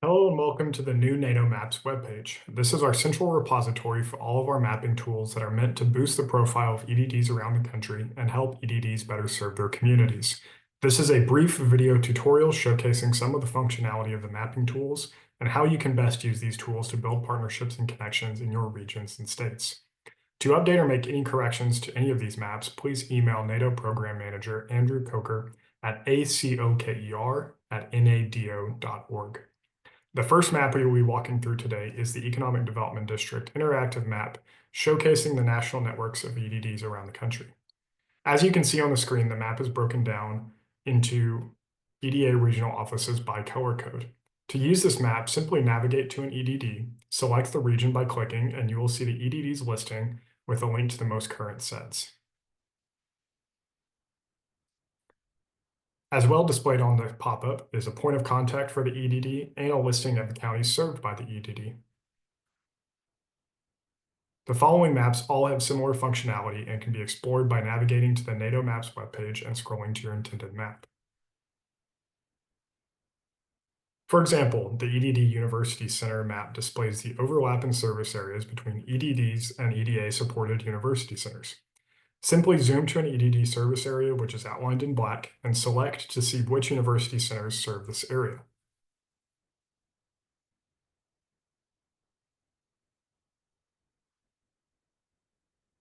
Hello and welcome to the new NADO Maps webpage. This is our central repository for all of our mapping tools that are meant to boost the profile of EDDs around the country and help EDDs better serve their communities. This is a brief video tutorial showcasing some of the functionality of the mapping tools and how you can best use these tools to build partnerships and connections in your regions and states. To update or make any corrections to any of these maps, please email NATO Program Manager Andrew Coker at acoker@nado.org. The first map we will be walking through today is the Economic Development District interactive map showcasing the national networks of EDDs around the country. As you can see on the screen, the map is broken down into EDA regional offices by color code. To use this map, simply navigate to an EDD, select the region by clicking, and you will see the EDD's listing with a link to the most current sets. As well displayed on the pop-up is a point of contact for the EDD and a listing of the counties served by the EDD. The following maps all have similar functionality and can be explored by navigating to the NATO Maps webpage and scrolling to your intended map. For example, the EDD University Center map displays the overlap in service areas between EDDs and EDA-supported university centers. Simply zoom to an EDD service area, which is outlined in black, and select to see which university centers serve this area.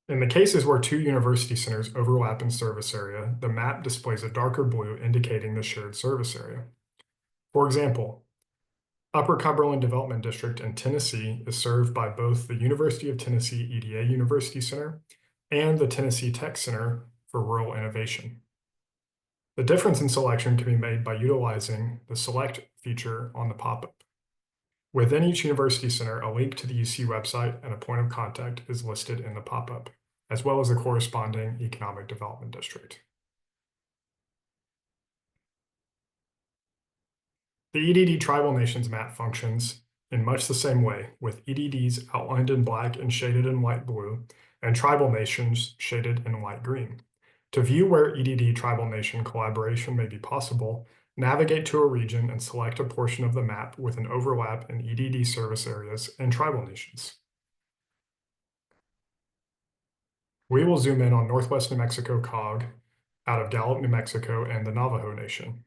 In the cases where two university centers overlap in service area, the map displays a darker blue indicating the shared service area. For example, Upper Cumberland Development District in Tennessee is served by both the University of Tennessee EDA University Center and the Tennessee Tech Center for Rural Innovation. The difference in selection can be made by utilizing the Select feature on the pop-up. Within each university center, a link to the UC website and a point of contact is listed in the pop-up, as well as the corresponding economic development district. The EDD Tribal Nations map functions in much the same way, with EDDs outlined in black and shaded in light blue, and tribal nations shaded in light green. To view where EDD Tribal Nation collaboration may be possible, navigate to a region and select a portion of the map with an overlap in EDD service areas and tribal nations. We will zoom in on Northwest New Mexico COG out of Gallup, New Mexico, and the Navajo Nation.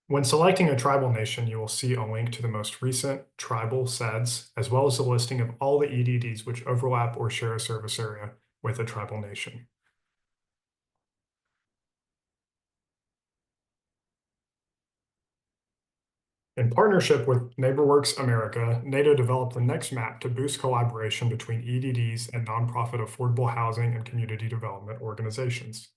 When selecting a tribal nation, you will see a link to the most recent tribal SEDS, as well as a listing of all the EDDs which overlap or share a service area with a tribal nation. In partnership with NeighborWorks America, NATO developed the next map to boost collaboration between EDDs and nonprofit affordable housing and community development organizations.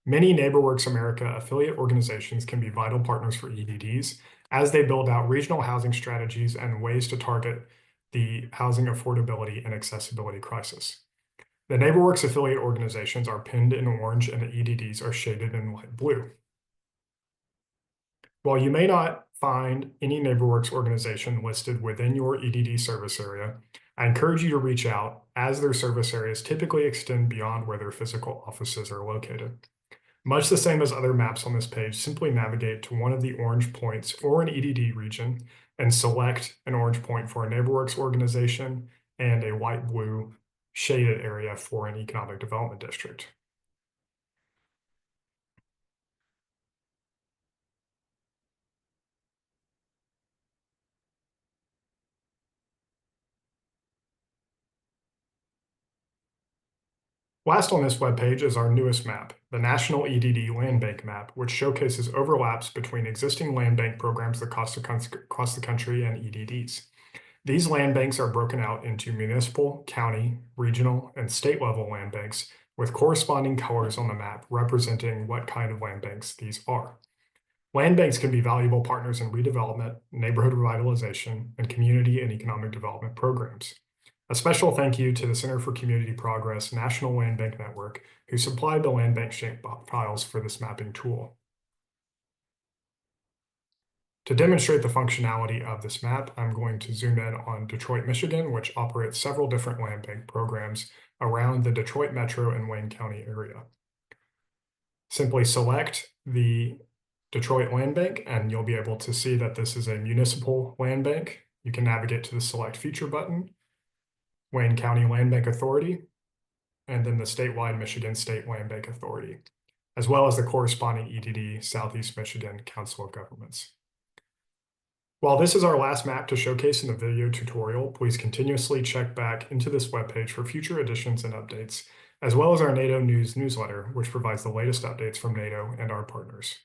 Many NeighborWorks America affiliate organizations can be vital partners for EDDs as they build out regional housing strategies and ways to target the housing affordability and accessibility crisis. The NeighborWorks affiliate organizations are pinned in orange and the EDDs are shaded in light blue. While you may not find any NeighborWorks organization listed within your EDD service area, I encourage you to reach out as their service areas typically extend beyond where their physical offices are located. Much the same as other maps on this page, simply navigate to one of the orange points for an EDD region and select an orange point for a NeighborWorks organization and a white-blue shaded area for an economic development district. Last on this webpage is our newest map, the National EDD Land Bank Map, which showcases overlaps between existing land bank programs across the country and EDDs. These land banks are broken out into municipal, county, regional, and state level land banks with corresponding colors on the map representing what kind of land banks these are. Land banks can be valuable partners in redevelopment, neighborhood revitalization, and community and economic development programs. A special thank you to the Center for Community Progress National Land Bank Network, who supplied the land bank shape files for this mapping tool. To demonstrate the functionality of this map, I'm going to zoom in on Detroit, Michigan, which operates several different land bank programs around the Detroit metro and Wayne County area. Simply select the Detroit Land Bank, and you'll be able to see that this is a municipal land bank. You can navigate to the Select Feature button, Wayne County Land Bank Authority, and then the statewide Michigan State Land Bank Authority, as well as the corresponding EDD, Southeast Michigan Council of Governments. While this is our last map to showcase in the video tutorial, please continuously check back into this webpage for future additions and updates, as well as our NADO News newsletter, which provides the latest updates from NADO and our partners.